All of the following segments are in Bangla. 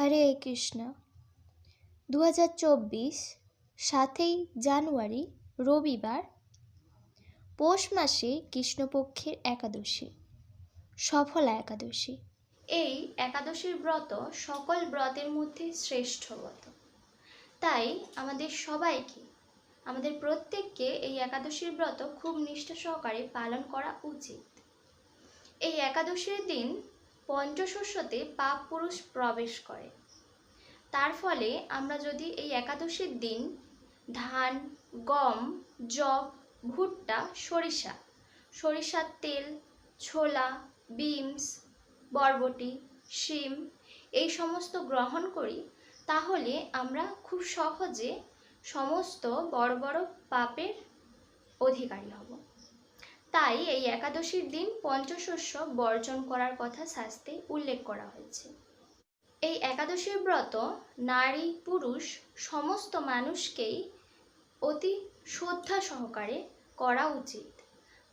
হরে কৃষ্ণ। 2024 7ই জানুয়ারি রবিবার, পৌষ মাসে কৃষ্ণপক্ষের একাদশী, সফলা একাদশী। এই একাদশীর ব্রত সকল ব্রতের মধ্যে শ্রেষ্ঠ ব্রত। তাই আমাদের প্রত্যেককে এই একাদশীর ব্রত খুব নিষ্ঠা সহকারে পালন করা উচিত। এই একাদশীর দিন পঞ্চশস্যতে পাপ পুরুষ প্রবেশ করে। তার ফলে আমরা যদি এই একাদশীর দিন ধান, গম, যব, ভুট্টা, সরিষার তেল, ছোলা, বিনস, বরবটি, শিম এই সমস্ত গ্রহণ করি, তাহলে আমরা খুব সহজে সমস্ত বড় বড় পাপের অধিকারী হব। তাই এই একাদশীর দিন পঞ্চশস্য বর্জন করার কথা শাস্ত্রে উল্লেখ করা হয়েছে। এই একাদশীর ব্রত নারী পুরুষ সমস্ত মানুষকেই অতি শ্রদ্ধা সহকারে করা উচিত।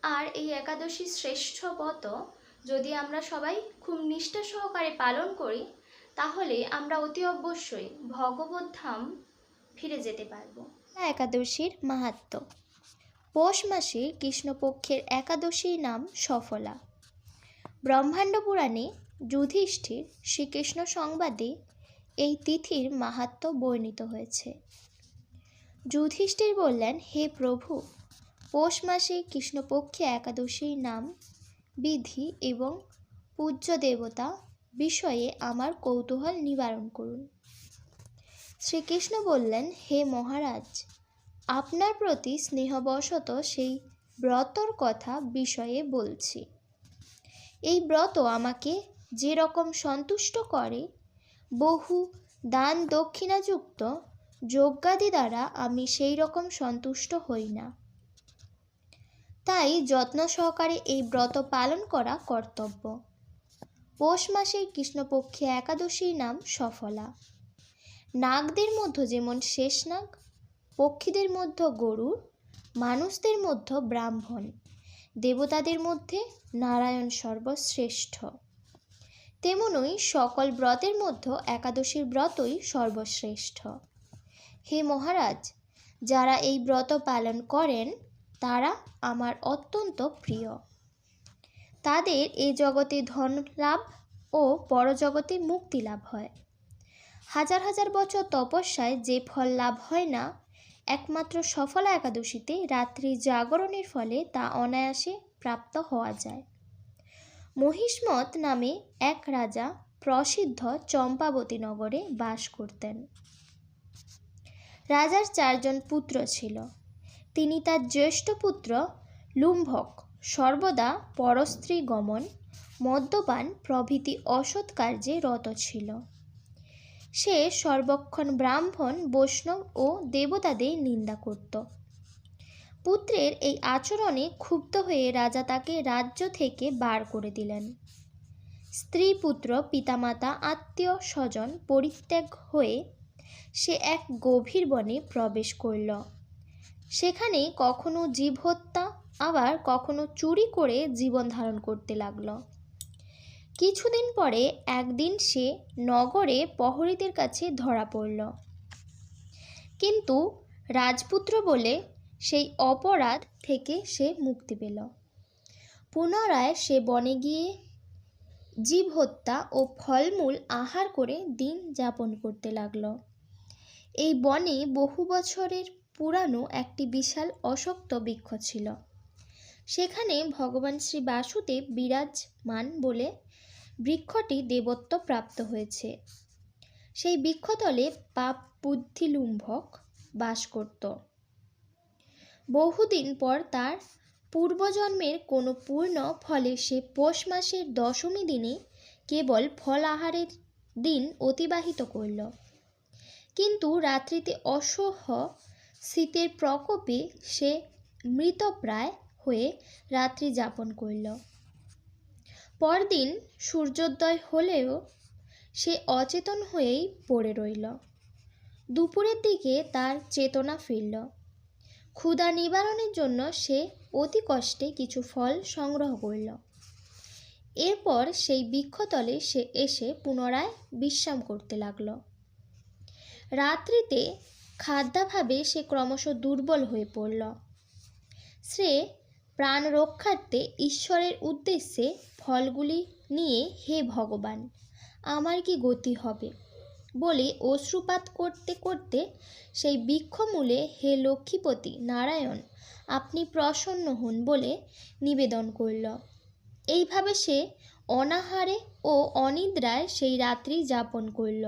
আর এই একাদশী শ্রেষ্ঠ ব্রত যদি আমরা সবাই খুব নিষ্ঠা সহকারে পালন করি, তাহলে আমরা অতি অবশ্যই ভগবত ধাম ফিরে যেতে পারব। একাদশীর মাহাত্ম্য। পৌষ মাসে কৃষ্ণপক্ষের একাদশীর নাম সফলা। ব্রহ্মাণ্ড পুরাণে যুধিষ্ঠির শ্রীকৃষ্ণ সংবাদে এই তিথির মাহাত্ম্য বর্ণিত হয়েছে। যুধিষ্ঠির বললেন, হে প্রভু, পৌষ মাসে কৃষ্ণপক্ষে একাদশীর নাম, বিধি এবং পূজ্য দেবতা বিষয়ে আমার কৌতূহল নিবারণ করুন। শ্রীকৃষ্ণ বললেন, হে মহারাজ, আপনার প্রতি স্নেহবশত সেই ব্রতর কথা বিষয়ে বলছি। এই ব্রত আমাকে যে রকম সন্তুষ্ট করে, বহু দান দক্ষিণাযুক্ত যজ্ঞাদি দ্বারা আমি সেই রকম সন্তুষ্ট হই না। তাই যত্ন সহকারে এই ব্রত পালন করা কর্তব্য। পৌষ মাসের কৃষ্ণপক্ষে একাদশীর নাম সফলা। নাগদের মধ্যে যেমন শেষনাগ, পক্ষীদের মধ্যে গরুড়, মানুষদের মধ্যে ব্রাহ্মণ, দেবতাদের মধ্যে নারায়ণ সর্বশ্রেষ্ঠ, তেমনই সকল ব্রতের মধ্যে একাদশীর ব্রতই সর্বশ্রেষ্ঠ। হে মহারাজ, যারা এই ব্রত পালন করেন তারা আমার অত্যন্ত প্রিয়। তাদের এই জগতে ধন লাভ ও পরজগতে মুক্তি লাভ হয়। হাজার হাজার বছর তপস্যায় যে ফল লাভ হয় না, একমাত্র সফলা একাদশীতে রাত্রি জাগরণের ফলে তা অনায়াসে প্রাপ্ত হওয়া যায়। মহিষ্মত নামে এক রাজা প্রসিদ্ধ চম্পাবতী নগরে বাস করতেন। রাজার 4 জন পুত্র ছিল। তিনি তার জ্যেষ্ঠ পুত্র লুম্ভক সর্বদা পরস্ত্রী গমন, মদ্যপান প্রভৃতি অসৎ কার্যে রত ছিল। সে সর্বক্ষণ ব্রাহ্মণ, বৈষ্ণব ও দেবতাদের নিন্দা করত। পুত্রের এই আচরণে ক্ষুব্ধ হয়ে রাজা তাকে রাজ্য থেকে বার করে দিলেন। স্ত্রী, পুত্র, পিতামাতা, আত্মীয় স্বজন পরিত্যাগ হয়ে সে এক গভীর বনে প্রবেশ করল। সেখানে কখনো জীব হত্যা, আবার কখনো চুরি করে জীবন ধারণ করতে লাগল। কিছুদিন পরে একদিন সে নগরে প্রহরীদের কাছে ধরা পড়ল, কিন্তু রাজপুত্র বলে সেই অপরাধ থেকে সে মুক্তি পেল। পুনরায় সে বনে গিয়ে জীব হত্যা ও ফলমূল আহার করে দিন যাপন করতে লাগল। এই বনে বহু বছরের পুরানো একটি বিশাল অশ্বত্থ বৃক্ষ ছিল। সেখানে ভগবান শ্রী বাসুদেব বিরাজমান বলে বৃক্ষটি দেবত্ব প্রাপ্ত হয়েছে। সেই বৃক্ষতলে পাপ বুদ্ধি লুম্ভক বাস করত। বহুদিন পর তার পূর্বজন্মের কোনো পূর্ণ ফলে সে পৌষ মাসের দশমী দিনে কেবল ফল আহারের দিন অতিবাহিত করল। কিন্তু রাত্রিতে অসহ্য শীতের প্রকোপে সে মৃতপ্রায় হয়ে রাত্রি যাপন করল। পরদিন সূর্যোদয় হলেও সে অচেতন হয়েই পড়ে রইল। দুপুরের দিকে তার চেতনা ফিরল। ক্ষুধা নিবারণের জন্য সে অতি কষ্টে কিছু ফল সংগ্রহ করল। এরপর সেই বৃক্ষতলে সে এসে পুনরায় বিশ্রাম করতে লাগল। রাত্রিতে খাদ্যাভাবে সে ক্রমশ দুর্বল হয়ে পড়ল। সে প্রাণ রক্ষার্থে ঈশ্বরের উদ্দেশ্যে ফলগুলি নিয়ে হে ভগবান আমার কি গতি হবে বলে অশ্রুপাত করতে করতে সেই বৃক্ষমূলে হে লক্ষ্মীপতি নারায়ণ আপনি প্রসন্ন হন বলে নিবেদন করল। এইভাবে সে অনাহারে ও অনিদ্রায় সেই রাত্রি যাপন করল।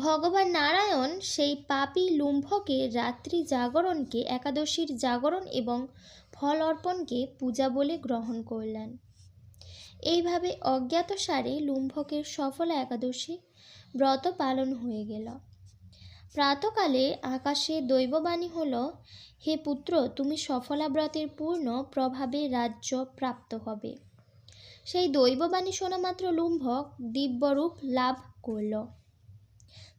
ভগবান নারায়ণ সেই পাপী লুম্ভকের রাত্রি জাগরণকে একাদশীর জাগরণ এবং ফল অর্পণকে পূজা বলে গ্রহণ করলেন। এইভাবে অজ্ঞাতসারে লুম্ভকের সফলা একাদশী ব্রত পালন হয়ে গেল। প্রাতকালে আকাশে দৈববাণী হল, হে পুত্র তুমি সফলা ব্রতের পূর্ণ প্রভাবে রাজ্য প্রাপ্ত হবে। সেই দৈববাণী শোনা মাত্র লুম্ভক দিব্যরূপ লাভ করল।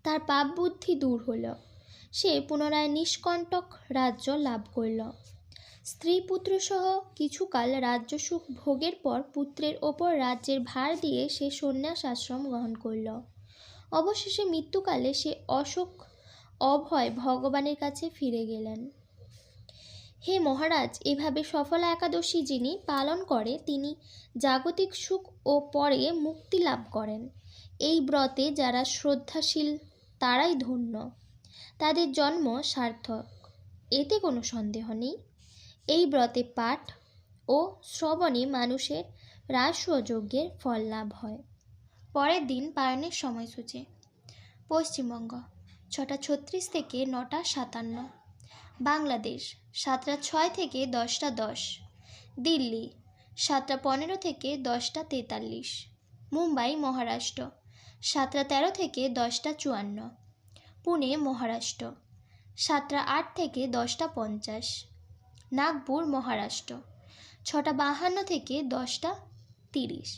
তার পাপ বুদ্ধি দূর হল। সে পুনরায় নিষ্কণ্টক রাজ্য লাভ করল। স্ত্রী পুত্র সহ কিছুকাল রাজ্য সুখ ভোগের পর পুত্রের ওপর রাজ্যের ভার দিয়ে সে সন্ন্যাস আশ্রম গ্রহণ করল। অবশেষে মৃত্যুকালে সে অশোক অভয় ভগবানের কাছে ফিরে গেলেন। হে মহারাজ, এভাবে সফলা একাদশী যিনি পালন করে তিনি জাগতিক সুখ ও পরে মুক্তি লাভ করেন। এই ব্রতে যারা শ্রদ্ধাশীল তারাই ধন্য, তাদের জন্ম সার্থক, এতে কোনো সন্দেহ নেই। এই ব্রতে পাঠ ও শ্রবণে মানুষের রাজসূয় যজ্ঞের ফল লাভ হয়। পরের দিন পালনের সময়সূচি: পশ্চিমবঙ্গ 6টা 36 থেকে 9টা 57, বাংলাদেশ 7টা 6 থেকে 10টা 10, দিল্লি 7টা 15 থেকে 10টা 43, মুম্বাই মহারাষ্ট্র 7টা 13 থেকে 10টা 54, পুনে মহারাষ্ট্র 7টা 8 থেকে 10টা 50, নাগপুর মহারাষ্ট্র 6টা 52 থেকে 10টা 30,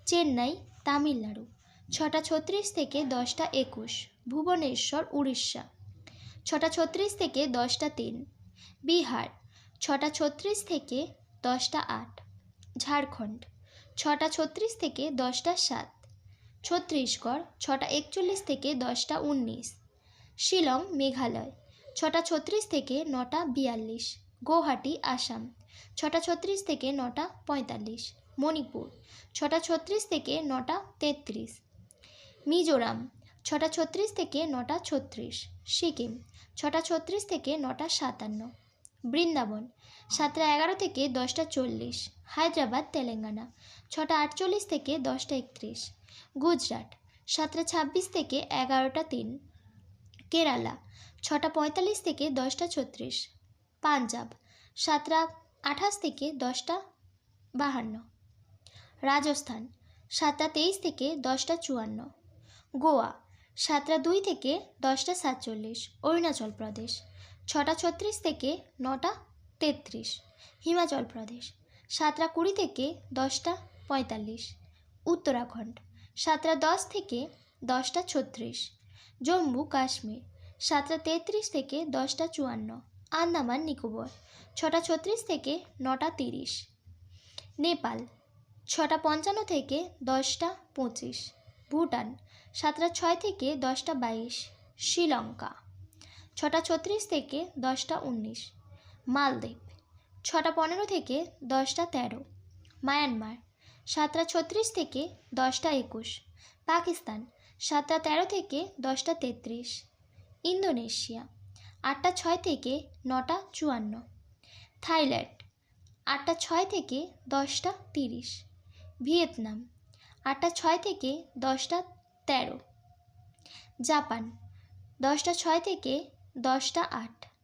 চেন্নাই তামিলনাড়ু 6টা 36 থেকে 10টা 21, ভুবনেশ্বর উড়িষ্যা 6টা 36 থেকে 10টা 3, বিহার 6টা 36 থেকে 10টা 8, ঝাড়খণ্ড 6টা 36 থেকে 10টা 7, ছত্তিশগড় 6টা 41 থেকে 10টা 19, শিলং মেঘালয় 6টা 36 থেকে 9টা 42, গুয়াহাটি আসাম 6টা 36 থেকে 9টা 45, মণিপুর 6টা 36 থেকে 9টা 33, মিজোরাম 6টা 36 থেকে 9টা 36, সিকিম 6টা 36 থেকে 9টা 57, বৃন্দাবন 7টা 11 থেকে 10টা 40, হায়দ্রাবাদ তেলেঙ্গানা 6টা 48 থেকে 10টা 31, গুজরাট 7টা 26 থেকে 11টা 3, কেরালা 6টা 45 থেকে 10টা 36, পাঞ্জাব 7টা 28 থেকে 10টা 52, রাজস্থান 7টা 23 থেকে 10টা 54, গোয়া 7টা 2 থেকে 10টা 47, অরুণাচল প্রদেশ 6টা 36 থেকে 9টা 33, হিমাচল প্রদেশ 7টা 20 থেকে 10টা 45, উত্তরাখণ্ড 7টা 10 থেকে 10টা 36, জম্মু কাশ্মীর 7টা 33 থেকে 10টা 54, আন্দামান নিকোবর 6টা 36 থেকে 9টা 30, নেপাল 6টা 55 থেকে 10টা 25, ভুটান 7টা 6 থেকে 10টা 22, শ্রীলঙ্কা 6টা 36 থেকে 10টা 19, মালদ্বীপ 6টা 15 থেকে 10টা 13, মায়ানমার 7টা 36 থেকে 10টা 21, পাকিস্তান 7টা 13 থেকে 10টা 33, ইন্দোনেশিয়া 8টা 6 থেকে 9টা 54, থাইল্যান্ড 8টা 6 থেকে 10টা 30, ভিয়েতনাম 8টা 6 থেকে 10টা 13, জাপান 10টা 6 থেকে 10টা 8,